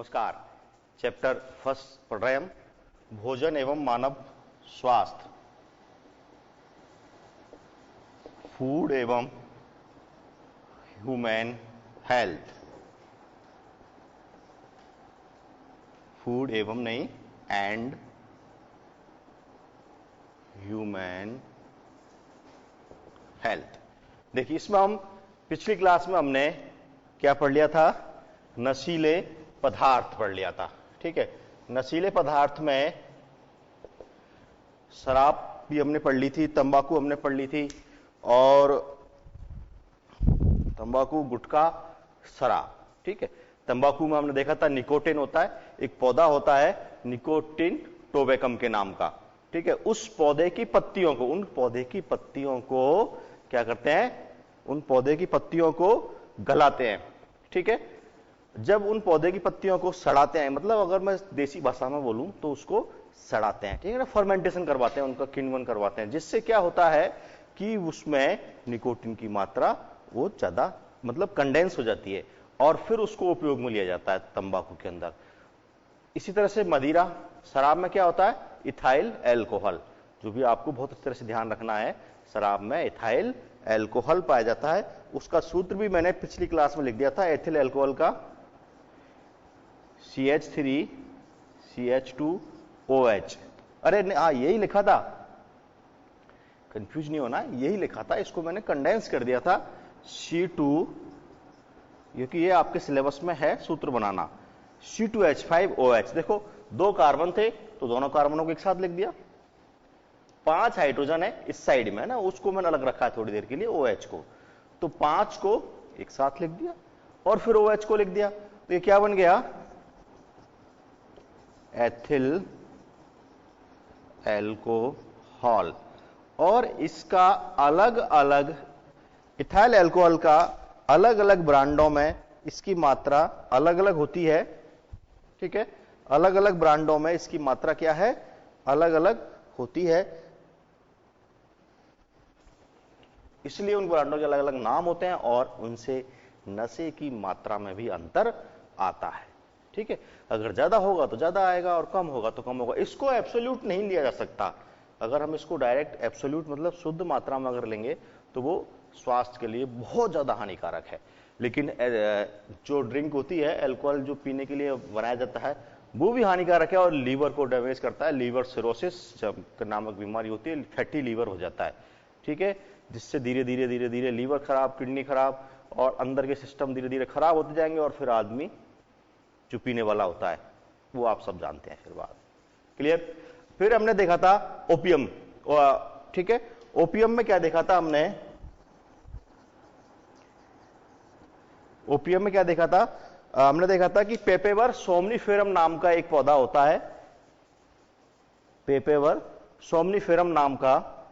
नमस्कार। Chapter first पढ़ रहे हम, भोजन एवं मानव स्वास्थ्य, फूड एवं ह्यूमन हेल्थ, फूड एवं नहीं एंड ह्यूमन हेल्थ। देखिए, इसमें हम पिछली क्लास में हमने क्या पढ़ लिया था, नशीले पदार्थ पढ़ लिया था। ठीक है, नशीले पदार्थ में शराब भी हमने पढ़ ली थी, तंबाकू हमने पढ़ ली थी, और तंबाकू, गुटखा, शराब। ठीक है, तंबाकू में हमने देखा था निकोटिन होता है, एक पौधा होता है निकोटिन टोबैकम के नाम का। ठीक है, उस पौधे की पत्तियों को, उन पौधे की पत्तियों को क्या करते हैं, उन पौधे की पत्तियों को गलाते हैं। ठीक है, जब उन पौधे की पत्तियों को सड़ाते हैं, मतलब अगर मैं देसी भाषा में बोलूं तो उसको सड़ाते हैं। ठीक है ना, फर्मेंटेशन करवाते हैं, उनका किण्वन करवाते हैं, जिससे क्या होता है कि उसमें निकोटिन की मात्रा वो ज्यादा मतलब कंडेंस हो जाती है और फिर उसको उपयोग में लिया जाता है तंबाकू के अंदर। इसी तरह से मदिरा, शराब में क्या होता है, इथाइल एल्कोहल, जो भी आपको बहुत अच्छी तरह से ध्यान रखना है, शराब में इथाइल एल्कोहल पाया जाता है। उसका सूत्र भी मैंने पिछली क्लास में लिख दिया था, एथिल एल्कोहल का CH3CH2OH। अरे हाँ, यही लिखा था, कंफ्यूज नहीं होना, यही लिखा था, इसको मैंने कंडेंस कर दिया था C2, क्योंकि ये आपके सिलेबस में है सूत्र बनाना। C2H5OH, देखो दो कार्बन थे तो दोनों कार्बनों को एक साथ लिख दिया, 5 हाइड्रोजन है इस साइड में ना, उसको मैंने अलग रखा है थोड़ी देर के लिए, OH को, तो 5 को एक साथ लिख दिया और फिर OH को लिख दिया, तो ये क्या बन गया, एथिल एल्कोहल। और इसका अलग अलग, इथाइल एल्कोहल का अलग अलग ब्रांडों में इसकी मात्रा अलग अलग होती है। ठीक है, अलग अलग ब्रांडों में इसकी मात्रा क्या है, अलग अलग होती है, इसलिए उन ब्रांडों के अलग अलग नाम होते हैं और उनसे नशे की मात्रा में भी अंतर आता है। ठीक है, अगर ज्यादा होगा तो ज्यादा आएगा और कम होगा तो कम होगा। इसको एब्सोल्यूट नहीं लिया जा सकता, अगर हम इसको डायरेक्ट एब्सोल्यूट मतलब शुद्ध मात्रा में अगर लेंगे तो वो स्वास्थ्य के लिए बहुत ज्यादा हानिकारक है। लेकिन जो ड्रिंक होती है, अल्कोहल जो पीने के लिए बनाया जाता है, वो भी हानिकारक है और लीवर को डैमेज करता है। लीवर सिरोसिस नामक बीमारी होती है, फैटी लीवर हो जाता है। ठीक है, जिससे धीरे धीरे धीरे धीरे लीवर खराब, किडनी खराब और अंदर के सिस्टम धीरे धीरे खराब होते जाएंगे और फिर आदमी जो पीने वाला होता है वो आप सब जानते हैं फिर बात। क्लियर। फिर हमने देखा था ओपियम। ठीक है, ओपियम में क्या देखा था हमने, ओपियम में क्या देखा था, हमने देखा था कि पेपेवर सोमनीफेरम नाम का एक पौधा होता है, पेपेवर सोमनीफेरम नाम का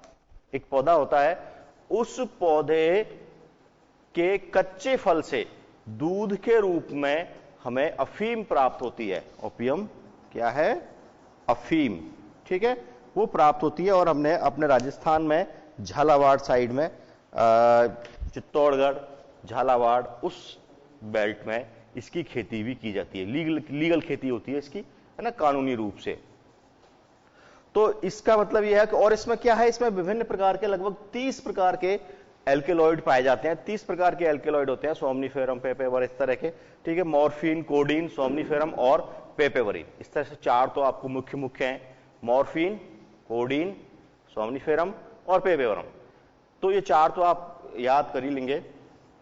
एक पौधा होता है, उस पौधे के कच्चे फल से दूध के रूप में हमें अफीम प्राप्त होती है। ओपियम क्या है, अफीम। ठीक है, वो प्राप्त होती है और हमने अपने राजस्थान में झालावाड़ साइड में, चित्तौड़गढ़, झालावाड़, उस बेल्ट में इसकी खेती भी की जाती है, लीगल खेती होती है इसकी, है ना, कानूनी रूप से। तो इसका मतलब यह है कि, और इसमें क्या है, इसमें विभिन्न प्रकार के लगभग 30 प्रकार के एल्केलॉइड पाए जाते हैं, 30 प्रकार के एल्केलॉइड होते हैं, सोमनीफेरम, पेपेवर, इस तरह के। ठीक है, मॉर्फिन, कोडीन, सोमनीफेरम और पेपेवरिन, इस तरह से 4 तो आपको मुख्य हैं, मॉर्फिन, कोडीन, सोमनीफेरम और पेपेवरम। तो ये 4 तो आप याद कर ही लेंगे,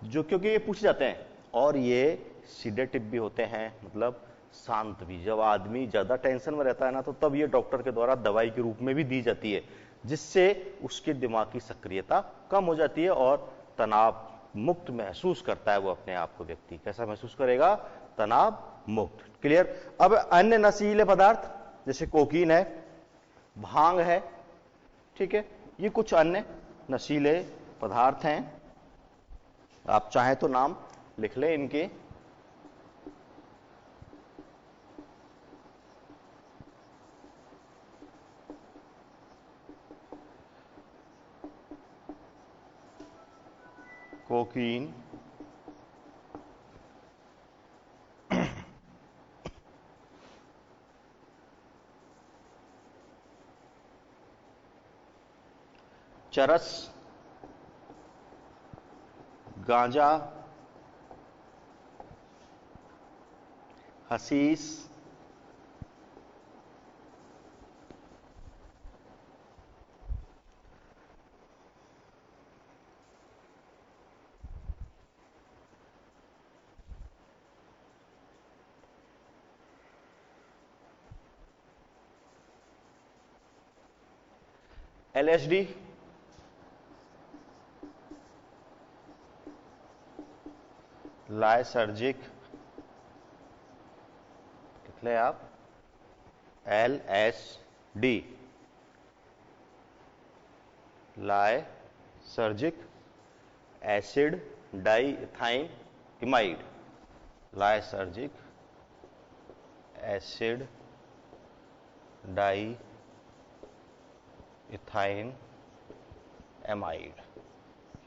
जो क्योंकि ये पूछ जाते हैं, और ये सिडेटिव भी होते हैं, मतलब शांत भी। जब आदमी ज्यादा टेंशन में रहता है ना, तो तब ये डॉक्टर के द्वारा दवाई के रूप में भी दी जाती है, जिससे उसके दिमाग की सक्रियता कम हो जाती है और तनाव मुक्त महसूस करता है वो अपने आप को। व्यक्ति कैसा महसूस करेगा, तनाव मुक्त। क्लियर। अब अन्य नशीले पदार्थ जैसे कोकीन है, भांग है, ठीक है, ये कुछ अन्य नशीले पदार्थ हैं, आप चाहें तो नाम लिख लें इनके। कोकीन, चरस, गांजा, हसीस, LSD, लाइसर्जिक, कितने आप LSD, lysergic acid diethylamide, lysergic acid diethylamide,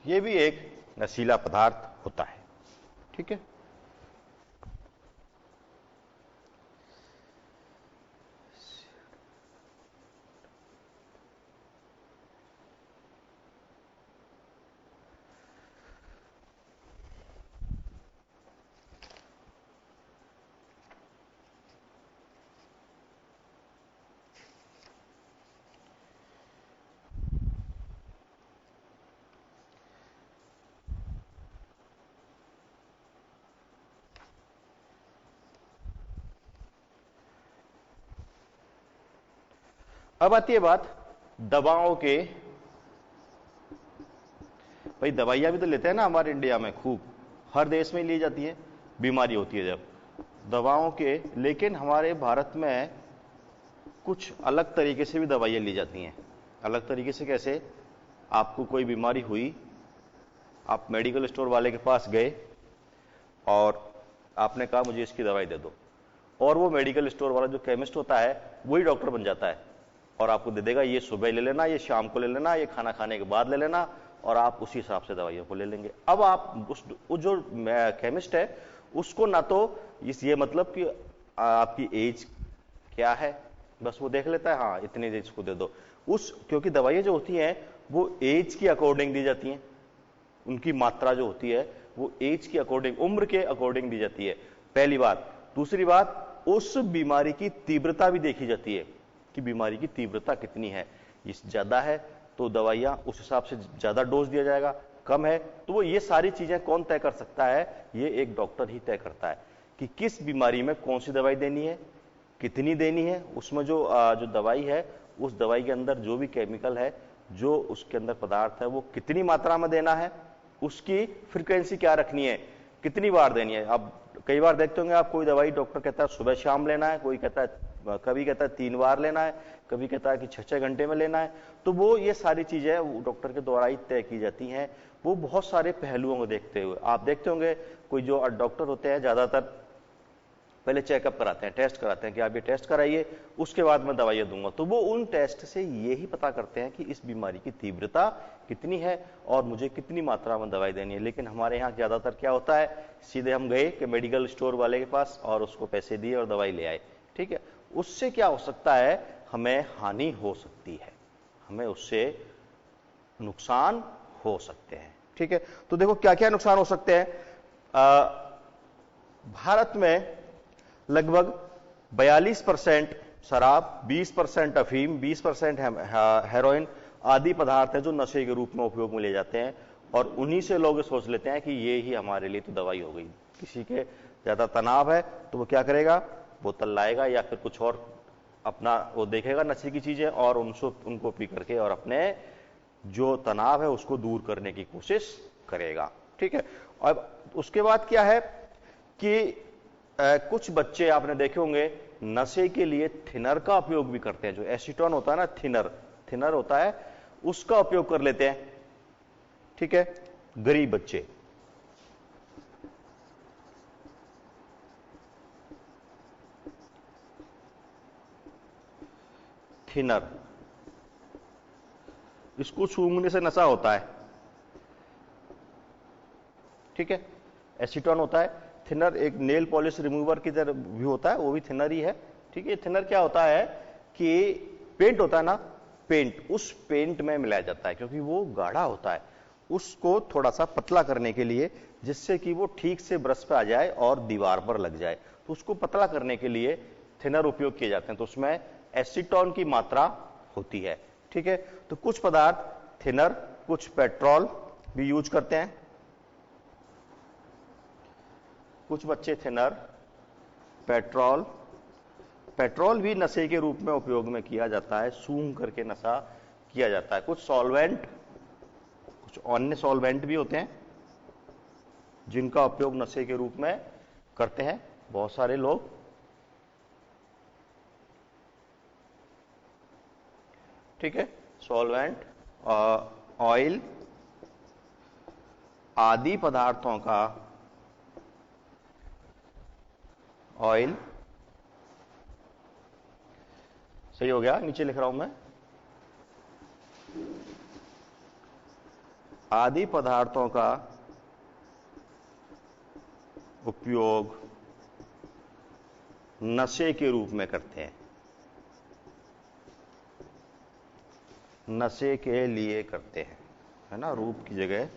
ये भी एक नशीला पदार्थ होता है। ठीक है, अब आती है बात दवाओं के। भाई दवाइयां भी तो लेते हैं ना हमारे इंडिया में, खूब हर देश में ली जाती है, बीमारी होती है जब दवाओं के, लेकिन हमारे भारत में कुछ अलग तरीके से भी दवाइयां ली जाती हैं। अलग तरीके से कैसे? आपको कोई बीमारी हुई, आप मेडिकल स्टोर वाले के पास गए और आपने कहा मुझे इसकी दवाई दे दो, और वो मेडिकल स्टोर वाला जो केमिस्ट होता है वही डॉक्टर बन जाता है और आपको दे देगा, ये सुबह ले लेना, ये शाम को ले लेना, ये खाना खाने के बाद ले लेना, और आप उसी हिसाब से दवाइयों को ले लेंगे। अब आप उस जो केमिस्ट है उसको ना तो ये मतलब कि आपकी एज क्या है बस वो देख लेता है, हाँ इतनी एज को दे दो, क्योंकि दवाइयां जो होती हैं वो एज की अकॉर्डिंग दी जाती हैं, उनकी मात्रा जो होती है वो एज की अकॉर्डिंग, उम्र के अकॉर्डिंग दी जाती है, पहली बात। दूसरी बात, उस बीमारी की तीव्रता भी देखी जाती है कि बीमारी की तीव्रता कितनी है। ये ज्यादा है तो दवाइयां उस हिसाब से ज्यादा डोज दिया जाएगा, कम है तो वो, ये सारी चीजें कौन तय कर सकता है? ये एक डॉक्टर ही तय करता है कि किस बीमारी में कौन सी दवाई देनी है, कितनी देनी है। उसमें जो दवाई है, उस दवाई के अंदर जो भी केमिकल है, जो उसके अंदर पदार्थ है, वो कितनी मात्रा में देना है, उसकी फ्रीक्वेंसी क्या रखनी है, कितनी बार देनी है। अब कई बार देखते होंगे आप, कोई दवाई डॉक्टर कहता है सुबह शाम लेना है, कोई कहता है, कभी कहता है 3 बार लेना है, कभी कहता है कि 6-6 घंटे में लेना है। तो वो ये सारी चीजें डॉक्टर के द्वारा ही तय की जाती हैं, वो बहुत सारे पहलुओं को देखते हुए। आप देखते होंगे कोई जो डॉक्टर होते हैं ज्यादातर पहले चेकअप कराते हैं, टेस्ट कराते हैं कि आप ये टेस्ट कराइए, उसके बाद मैं दवाइयां दूंगा। तो वो उन टेस्ट से ये ही पता करते हैं कि इस बीमारी की तीव्रता कितनी है और मुझे कितनी मात्रा में दवाई देनी है। लेकिन हमारे यहाँ ज्यादातर क्या होता है, सीधे हम गए कि मेडिकल स्टोर वाले के पास और उसको पैसे दिए और दवाई ले आए। ठीक है, उससे क्या हो सकता है, हमें हानि हो सकती है, हमें उससे नुकसान हो सकते हैं। ठीक है, तो देखो क्या क्या नुकसान हो सकते हैं। भारत में लगभग 42% शराब, 20% अफीम, 20% हेरोइन आदि पदार्थ है जो नशे के रूप में उपयोग में ले जाते हैं, और उन्हीं से लोग सोच लेते हैं कि ये ही हमारे लिए तो दवाई हो गई। किसी के ज्यादा तनाव है तो वो क्या करेगा, बोतल लाएगा या फिर कुछ और अपना वो देखेगा नशे की चीजें, और उनको पी करके और अपने जो तनाव है उसको दूर करने की कोशिश करेगा। ठीक है, अब उसके बाद क्या है कि कुछ बच्चे आपने देखे होंगे नशे के लिए थिनर का उपयोग भी करते हैं। जो एसीटोन होता है ना, थिनर होता है, उसका उपयोग कर लेते हैं। ठीक है, गरीब बच्चे। थिनर, इसको सूंघने से नशा होता है। ठीक है, एसीटोन होता है, थिनर एक नेल पॉलिश रिमूवर की तरह भी होता है, वो भी थिनर ही है। ठीक है, थिनर क्या होता है कि पेंट होता है ना, पेंट, उस पेंट में मिलाया जाता है क्योंकि वो गाढ़ा होता है, उसको थोड़ा सा पतला करने के लिए, जिससे कि वो ठीक से ब्रश पे आ जाए और दीवार पर लग जाए। तो उसको पतला करने के लिए थिनर उपयोग किए जाते हैं, तो उसमें एसीटोन की मात्रा होती है। ठीक है, तो कुछ पदार्थ थिनर, कुछ पेट्रोल भी यूज करते हैं, कुछ बच्चे थिनर, पेट्रोल, पेट्रोल भी नशे के रूप में उपयोग में किया जाता है, सूंघ करके नशा किया जाता है। कुछ सॉल्वेंट, कुछ अन्य सॉल्वेंट भी होते हैं जिनका उपयोग नशे के रूप में करते हैं बहुत सारे लोग। ठीक है, सॉल्वेंट, ऑयल आदि पदार्थों का, ऑयल सही हो गया, नीचे लिख रहा हूं मैं, आदि पदार्थों का उपयोग नशे के रूप में करते हैं, नशे के लिए करते हैं, है ना, रूप की जगह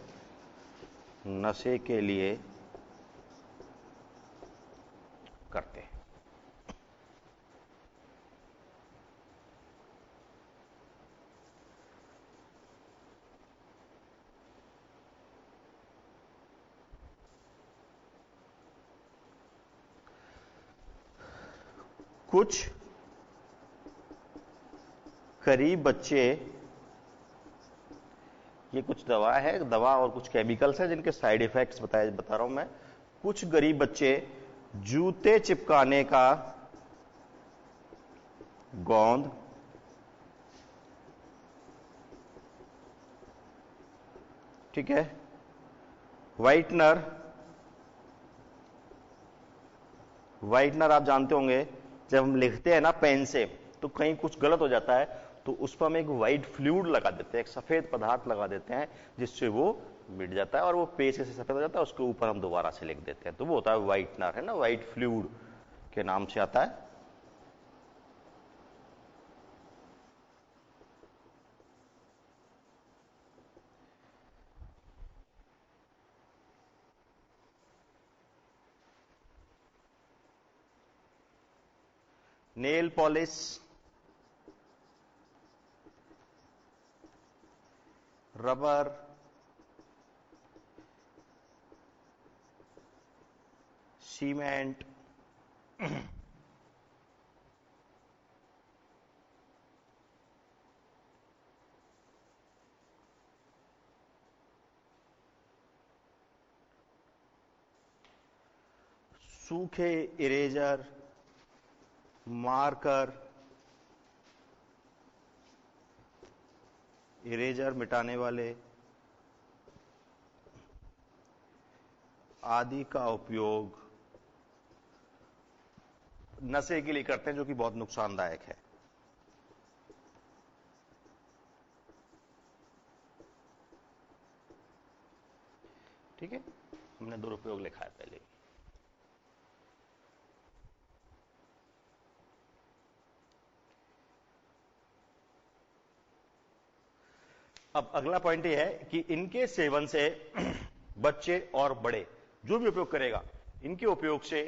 नशे के लिए करते हैं। कुछ गरीब बच्चे, ये कुछ दवा है, दवा और कुछ केमिकल्स हैं जिनके साइड इफेक्ट्स बता रहा हूं मैं। कुछ गरीब बच्चे जूते चिपकाने का गोंद, ठीक है, व्हाइटनर, व्हाइटनर आप जानते होंगे, जब हम लिखते हैं ना पेन से तो कहीं कुछ गलत हो जाता है तो उस पर हम एक व्हाइट फ्लूइड लगा देते हैं, एक सफेद पदार्थ लगा देते हैं जिससे वो मिट जाता है और वो पेज से सफेद हो जाता है, उसके ऊपर हम दोबारा से लिख देते हैं, तो वो होता है व्हाइटनर, है ना, व्हाइट फ्लूइड के नाम से आता है। नेल पॉलिश, रबर, सीमेंट, सूखे इरेजर, मार्कर, इरेजर मिटाने वाले आदि का उपयोग नशे के लिए करते हैं, जो कि बहुत नुकसानदायक है। ठीक है, हमने दुरुपयोग लिखा है पहले। अब अगला पॉइंट यह है कि इनके सेवन से बच्चे और बड़े जो भी उपयोग करेगा, इनके उपयोग से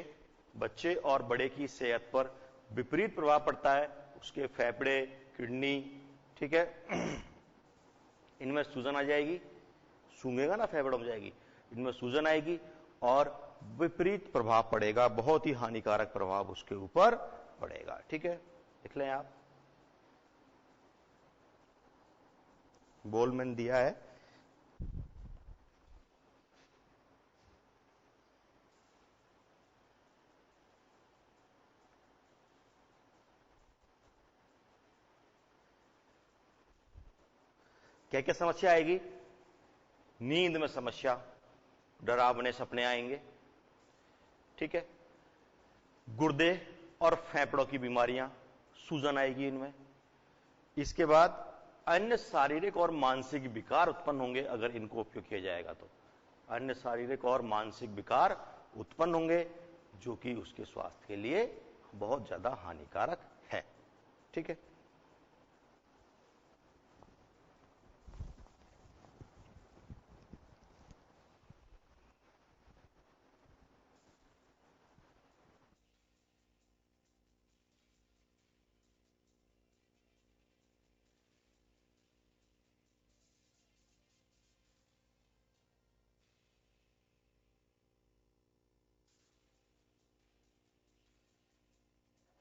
बच्चे और बड़े की सेहत पर विपरीत प्रभाव पड़ता है, उसके फेफड़े, किडनी, ठीक है, इनमें सूजन आ जाएगी, सूंघेगा ना फेफड़ों में जाएगी, इनमें सूजन आएगी और विपरीत प्रभाव पड़ेगा, बहुत ही हानिकारक प्रभाव उसके ऊपर पड़ेगा। ठीक है, देख लें आप, बोलमैन दिया है, क्या क्या समस्या आएगी? नींद में समस्या, डरावने सपने आएंगे, ठीक है, गुर्दे और फेफड़ों की बीमारियां, सूजन आएगी इनमें। इसके बाद अन्य शारीरिक और मानसिक विकार उत्पन्न होंगे अगर इनको उपयोग किया जाएगा तो, अन्य शारीरिक और मानसिक विकार उत्पन्न होंगे जो कि उसके स्वास्थ्य के लिए बहुत ज्यादा हानिकारक है। ठीक है,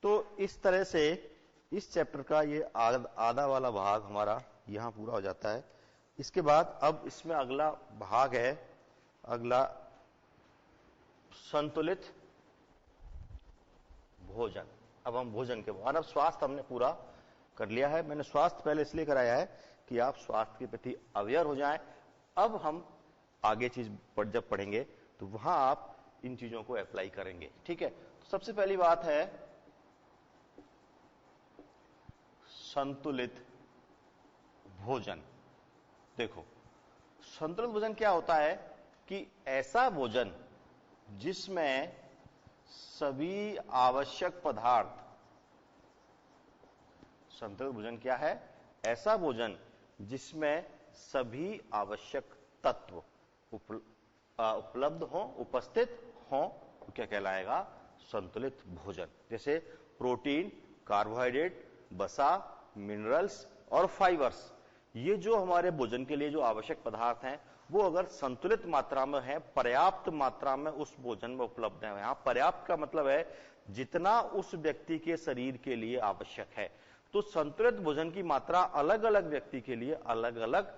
तो इस तरह से इस चैप्टर का ये आधा वाला भाग हमारा यहां पूरा हो जाता है। इसके बाद अब इसमें अगला भाग है, अगला संतुलित भोजन। अब हम भोजन के बाद, अब स्वास्थ्य हमने पूरा कर लिया है। मैंने स्वास्थ्य पहले इसलिए कराया है कि आप स्वास्थ्य के प्रति अवेयर हो जाएं। अब हम आगे चीज जब पढ़ेंगे तो वहां आप इन चीजों को अप्लाई करेंगे। ठीक है, तो सबसे पहली बात है संतुलित भोजन। देखो, संतुलित भोजन क्या होता है कि ऐसा भोजन जिसमें सभी आवश्यक पदार्थ, संतुलित भोजन क्या है? ऐसा भोजन जिसमें सभी आवश्यक तत्व उपलब्ध हो, उपस्थित हो, तो क्या कहलाएगा? संतुलित भोजन। जैसे प्रोटीन, कार्बोहाइड्रेट, वसा, मिनरल्स और फाइबर्स, ये जो हमारे भोजन के लिए जो आवश्यक पदार्थ हैं वो अगर संतुलित मात्रा में है, पर्याप्त मात्रा में उस भोजन में उपलब्ध है। यहां पर्याप्त का मतलब है जितना उस व्यक्ति के शरीर के लिए आवश्यक है। तो संतुलित भोजन की मात्रा अलग अलग व्यक्ति के लिए अलग अलग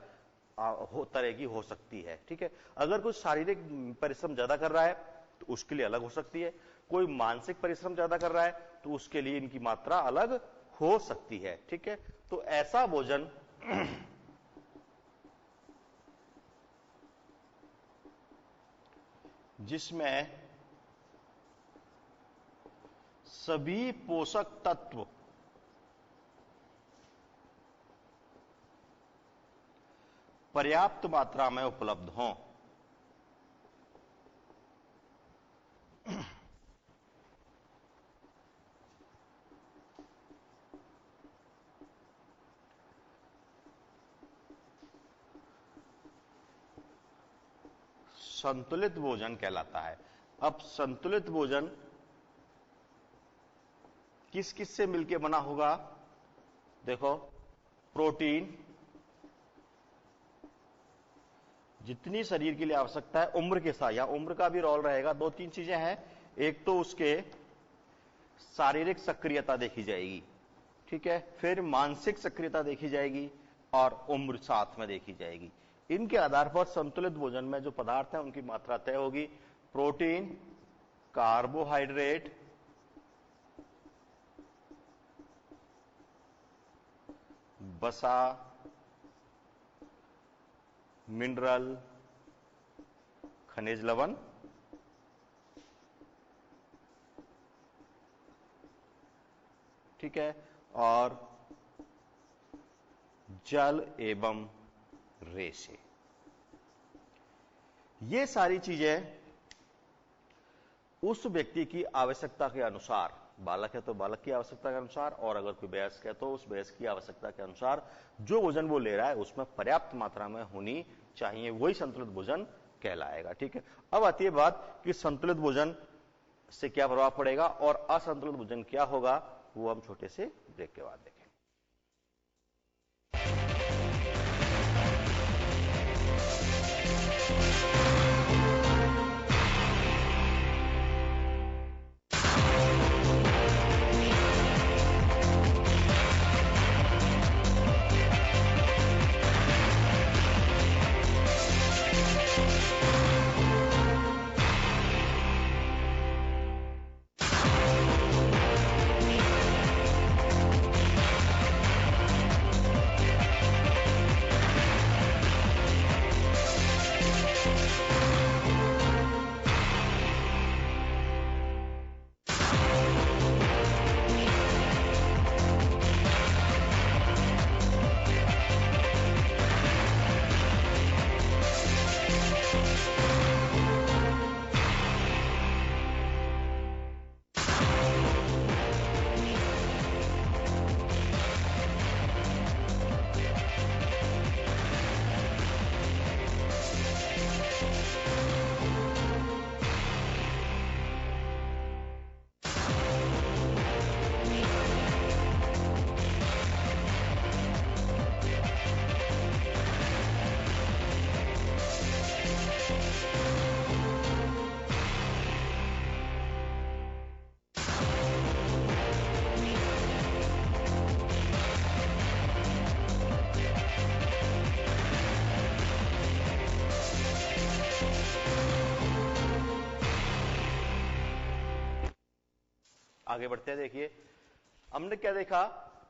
तरह की हो सकती है। ठीक है, अगर कोई शारीरिक परिश्रम ज्यादा कर रहा है तो उसके लिए अलग हो सकती है, कोई मानसिक परिश्रम ज्यादा कर रहा है तो उसके लिए इनकी मात्रा अलग हो सकती है। ठीक है, तो ऐसा भोजन जिसमें सभी पोषक तत्व पर्याप्त मात्रा में उपलब्ध हों। संतुलित भोजन कहलाता है। अब संतुलित भोजन किस किस से मिलकर बना होगा? देखो, प्रोटीन जितनी शरीर के लिए आवश्यकता है उम्र के साथ, या उम्र का भी रोल रहेगा। दो तीन चीजें हैं, एक तो उसके शारीरिक सक्रियता देखी जाएगी, ठीक है, फिर मानसिक सक्रियता देखी जाएगी और उम्र साथ में देखी जाएगी। इनके आधार पर संतुलित भोजन में जो पदार्थ हैं उनकी मात्रा तय होगी। प्रोटीन, कार्बोहाइड्रेट, वसा, मिनरल, खनिज लवण, ठीक है, और जल एवं रेशे। ये सारी चीजें उस व्यक्ति की आवश्यकता के अनुसार, बालक है तो बालक की आवश्यकता के अनुसार, और अगर कोई वयस्क है तो उस वयस्क की आवश्यकता के अनुसार जो भोजन वो ले रहा है उसमें पर्याप्त मात्रा में होनी चाहिए, वही संतुलित भोजन कहलाएगा। ठीक है, अब आती है बात कि संतुलित भोजन से क्या प्रभाव पड़ेगा और असंतुलित भोजन क्या होगा, वो हम छोटे से ब्रेक के बाद देखें। आगे बढ़ते हैं। देखिए हमने क्या देखा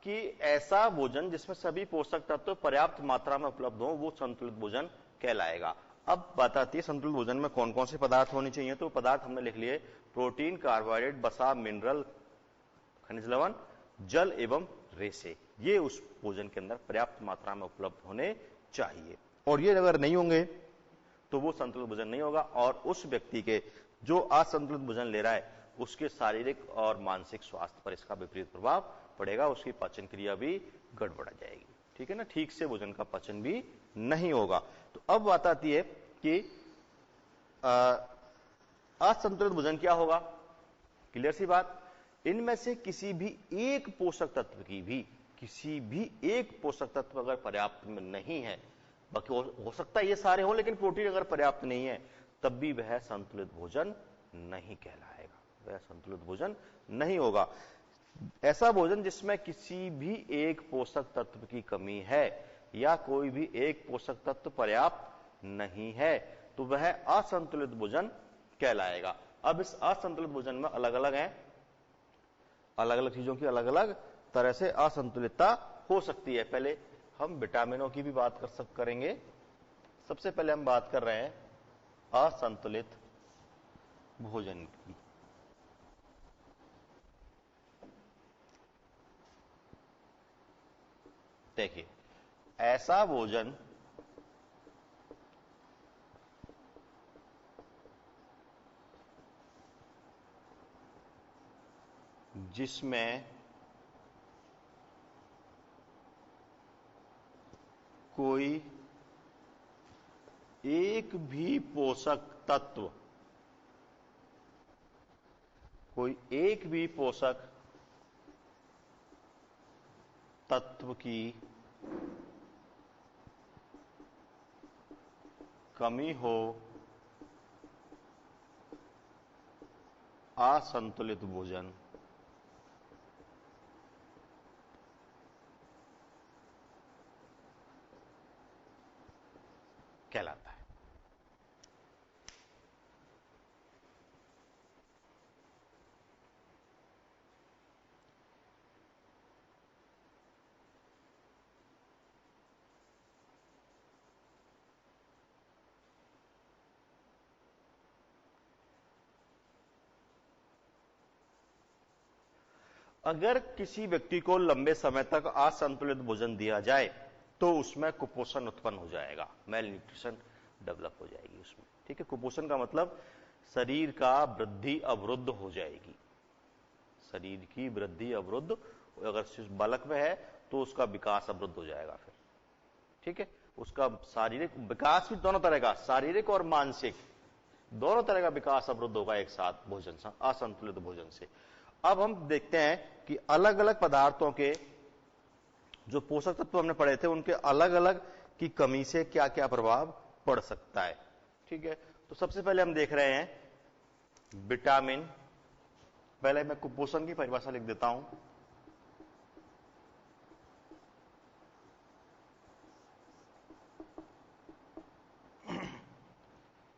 कि ऐसा भोजन जिसमें सभी पोषक तत्व पर्याप्त मात्रा में उपलब्ध हो वो संतुलित भोजन कहलाएगा। अब बात आती है संतुलित भोजन में कौन कौन से पदार्थ होने चाहिए। तो पदार्थ हमने लिख लिए प्रोटीन, कार्बोहाइड्रेट, वसा, मिनरल, खनिज लवण, जल एवं रेशे, ये उस भोजन के अंदर पर्याप्त मात्रा में उपलब्ध होने चाहिए। और ये अगर नहीं होंगे तो वो संतुलित भोजन नहीं होगा और उस व्यक्ति के जो असंतुलित भोजन ले रहा है उसके शारीरिक और मानसिक स्वास्थ्य पर इसका विपरीत प्रभाव पड़ेगा, उसकी पाचन क्रिया भी गड़बड़ा जाएगी। ठीक है ना, ठीक से भोजन का पाचन भी नहीं होगा। तो अब बात आती है कि असंतुलित भोजन क्या होगा। क्लियर सी बात, इनमें से किसी भी एक पोषक तत्व की भी किसी भी एक पोषक तत्व अगर पर्याप्त में नहीं है, बाकी हो सकता है ये सारे हों, लेकिन प्रोटीन अगर पर्याप्त नहीं है तब भी वह संतुलित भोजन नहीं कहलाएगा, वह संतुलित भोजन नहीं होगा। ऐसा भोजन जिसमें किसी भी एक पोषक तत्व की कमी है या कोई भी एक पोषक तत्व पर्याप्त नहीं है तो वह असंतुलित भोजन कहलाएगा। अब इस असंतुलित भोजन में अलग अलग है, अलग अलग चीजों की अलग अलग तरह से असंतुलितता हो सकती है। पहले हम विटामिनों की भी बात करेंगे। सबसे पहले हम बात कर रहे हैं असंतुलित भोजन की। देखिए ऐसा भोजन जिसमें कोई एक भी पोषक तत्व की कमी हो, असंतुलित भोजन कहलाता है। अगर किसी व्यक्ति को लंबे समय तक असंतुलित भोजन दिया जाए तो उसमें कुपोषण उत्पन्न हो जाएगा, मेल न्यूट्रिशन डेवलप हो जाएगी उसमें। ठीक है, कुपोषण का मतलब शरीर का वृद्धि अवरुद्ध हो जाएगी, शरीर की वृद्धि अवरुद्ध, अगर सिर्फ बालक में है तो उसका विकास अवरुद्ध हो जाएगा फिर। ठीक है, उसका शारीरिक विकास भी दोनों तरह का, शारीरिक और मानसिक दोनों तरह का विकास अवरुद्ध होगा एक साथ भोजन से, असंतुलित भोजन से। अब हम देखते हैं कि अलग अलग पदार्थों के जो पोषक तत्व हमने पढ़े थे उनके अलग अलग की कमी से क्या क्या प्रभाव पड़ सकता है। ठीक है, तो सबसे पहले हम देख रहे हैं विटामिन। पहले मैं कुपोषण की परिभाषा लिख देता हूं।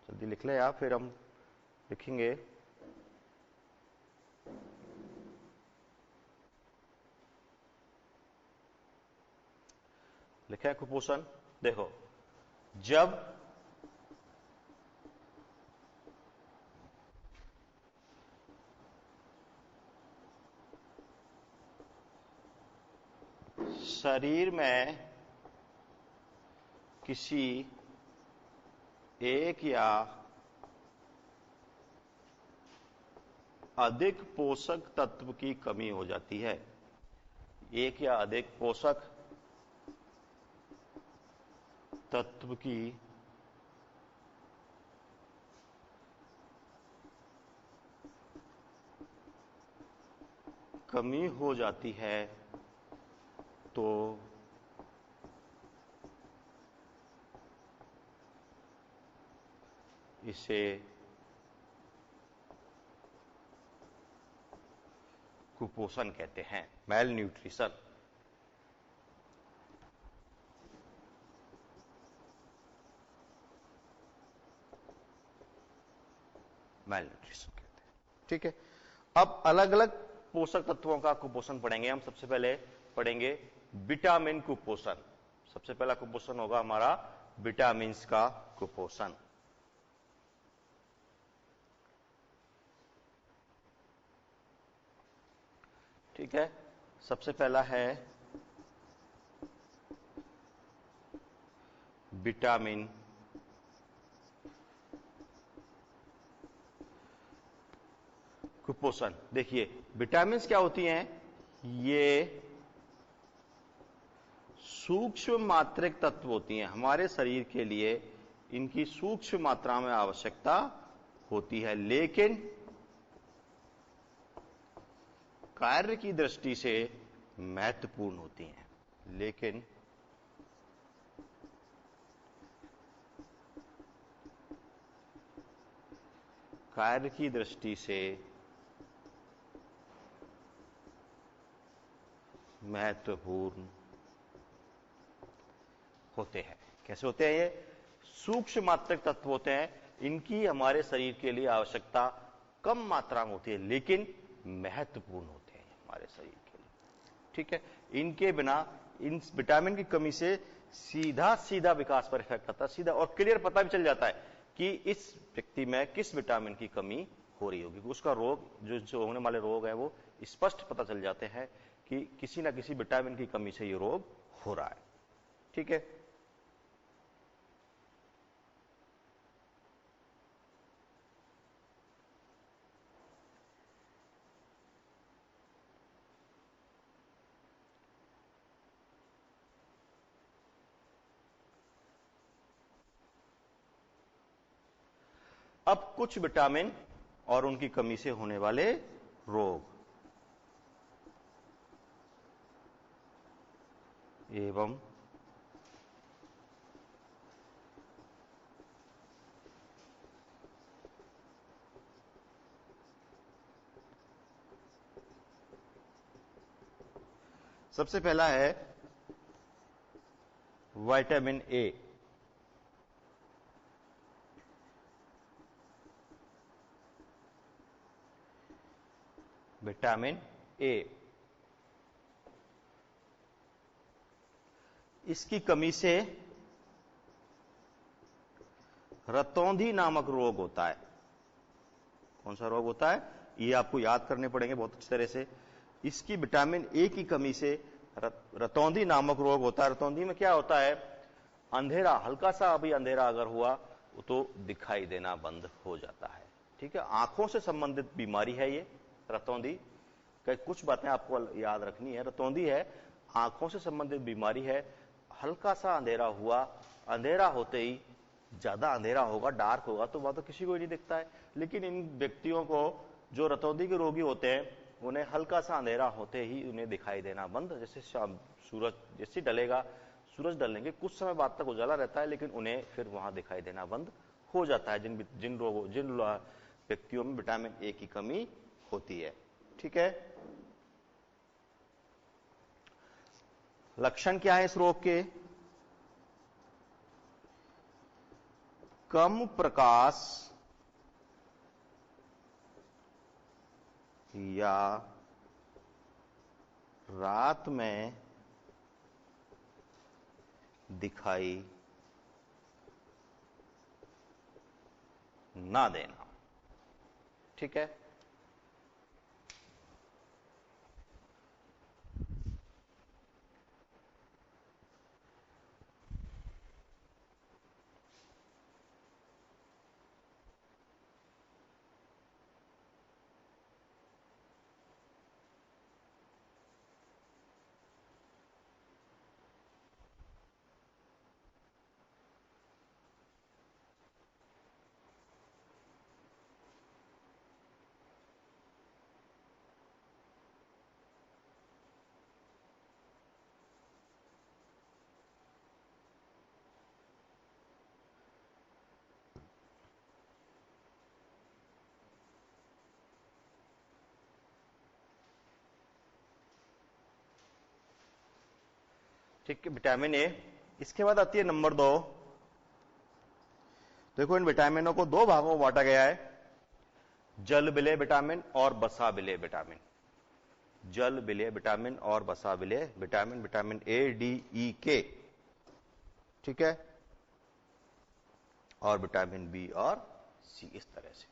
जल्दी लिख ले आप, फिर हम लिखेंगे लिखा है कुपोषण। देखो, जब शरीर में किसी एक या अधिक पोषक तत्व की कमी हो जाती है, एक या अधिक पोषक तत्व की कमी हो जाती है तो इसे कुपोषण कहते हैं, मेल न्यूट्रिशन। मेल न्यूट्रिशन कहते हैं। ठीक है, अब अलग अलग पोषक तत्वों का कुपोषण पढ़ेंगे हम। सबसे पहले पढ़ेंगे विटामिन कुपोषण। सबसे पहला कुपोषण होगा हमारा विटामिन का कुपोषण। ठीक है, सबसे पहला है विटामिन कुपोषण। देखिए विटामिन क्या होती हैं, ये सूक्ष्म मात्रिक तत्व होती हैं। हमारे शरीर के लिए इनकी सूक्ष्म मात्रा में आवश्यकता होती है, लेकिन कार्य की दृष्टि से महत्वपूर्ण होती हैं। लेकिन कार्य की दृष्टि से महत्वपूर्ण होते हैं। कैसे होते हैं ये? सूक्ष्म मात्रिक तत्व होते हैं, इनकी हमारे शरीर के लिए आवश्यकता कम मात्रा में होती है, लेकिन महत्वपूर्ण होते हैं हमारे शरीर के लिए। ठीक है, इनके बिना, इन विटामिन की कमी से सीधा सीधा विकास पर इफेक्ट आता है, सीधा, और क्लियर पता भी चल जाता है कि इस व्यक्ति में किस विटामिन की कमी हो रही होगी। उसका रोग, जो होने वाले रोग है वो स्पष्ट पता चल जाते हैं कि किसी ना किसी विटामिन की कमी से ये रोग हो रहा है। ठीक है, अब कुछ विटामिन और उनकी कमी से होने वाले रोग एवं सबसे पहला है विटामिन ए। विटामिन ए, इसकी कमी से रतौंधी नामक रोग होता है। कौन सा रोग होता है? ये आपको याद करने पड़ेंगे बहुत अच्छी तरह से। इसकी विटामिन ए की कमी से रतौंधी नामक रोग होता है। रतौंधी में क्या होता है? अंधेरा, हल्का सा अभी अंधेरा अगर हुआ तो दिखाई देना बंद हो जाता है। ठीक है, आंखों से संबंधित बीमारी है ये रतौंधी। कुछ बातें आपको याद रखनी है। रतौंधी है, आंखों से संबंधित बीमारी है। हल्का सा अंधेरा हुआ, अंधेरा होते ही, ज्यादा अंधेरा होगा, डार्क होगा तो वह तो किसी को ही नहीं दिखता है, लेकिन इन व्यक्तियों को जो रतौंधी के रोगी होते हैं उन्हें हल्का सा अंधेरा होते ही उन्हें दिखाई देना बंद, जैसे शाम सूरज जैसे डलेगा, सूरज डलने के कुछ समय बाद तक उजाला रहता है, लेकिन उन्हें फिर वहां दिखाई देना बंद हो जाता है जिन व्यक्तियों में विटामिन ए की कमी होती है। ठीक है, लक्षण क्या है इस रोग के? कम प्रकाश या रात में दिखाई ना देना। ठीक है, ठीक है, विटामिन ए। इसके बाद आती है नंबर 2। देखो इन विटामिनों को दो भागों में बांटा गया है, जल विलेय विटामिन और वसा विलेय विटामिन। जल विलेय, विटामिन और वसा विलेय, विटामिन, विटामिन ए, डी, ई, के, ठीक है, और विटामिन बी और सी, इस तरह से।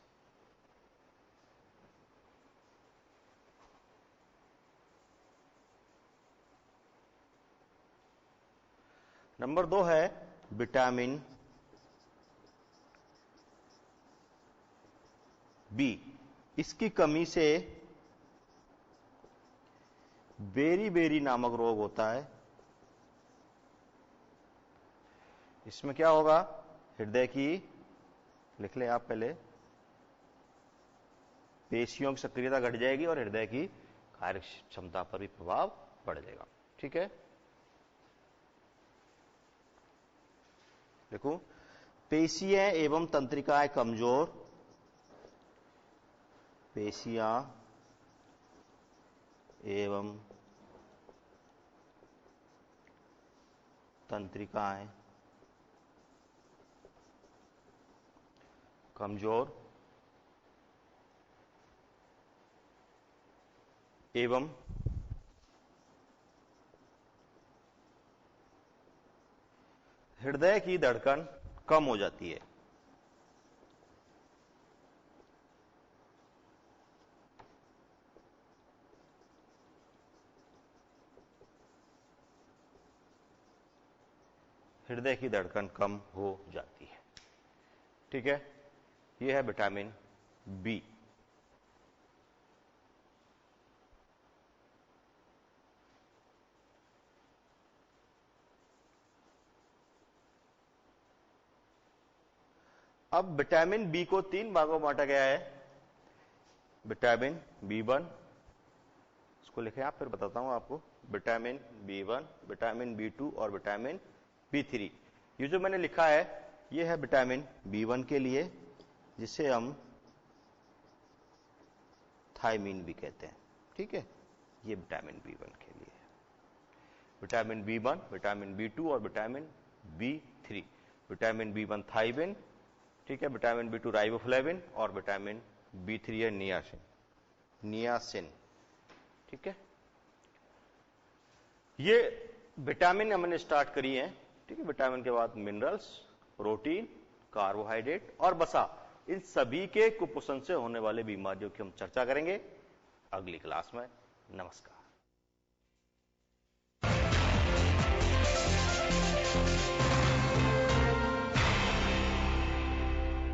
नंबर 2 है विटामिन बी। इसकी कमी से बेरी नामक रोग होता है। इसमें क्या होगा, हृदय की, लिख लें आप पहले, पेशियों की सक्रियता घट जाएगी और हृदय की कार्य क्षमता पर भी प्रभाव पड़ जाएगा, ठीक है। देखो, पेशियां एवं तंत्रिकाएं कमजोर, पेशियां एवं तंत्रिकाएं कमजोर एवं हृदय की धड़कन कम हो जाती है। हृदय की धड़कन कम हो जाती है, ठीक है। यह है विटामिन बी। अब विटामिन बी को 3 भागों में बांटा गया है। विटामिन B1, इसको लिखे आप, फिर बताता हूं आपको। विटामिन B1, विटामिन B2 और विटामिन B3। ये जो मैंने लिखा है, ये है विटामिन B1 के लिए, जिसे हम थायमीन भी कहते हैं, ठीक है। ये विटामिन B1 के लिए है। विटामिन B1, विटामिन B2 और vitamin B3। Vitamin B1 thymine, ठीक है, विटामिन B2 राइबोफ्लेविन और विटामिन B3 है नियासिन, ठीक है। ये विटामिन हमने स्टार्ट करी है, ठीक है। विटामिन के बाद मिनरल्स, प्रोटीन, कार्बोहाइड्रेट और वसा, इन सभी के कुपोषण से होने वाले बीमारियों की हम चर्चा करेंगे अगली क्लास में। नमस्कार।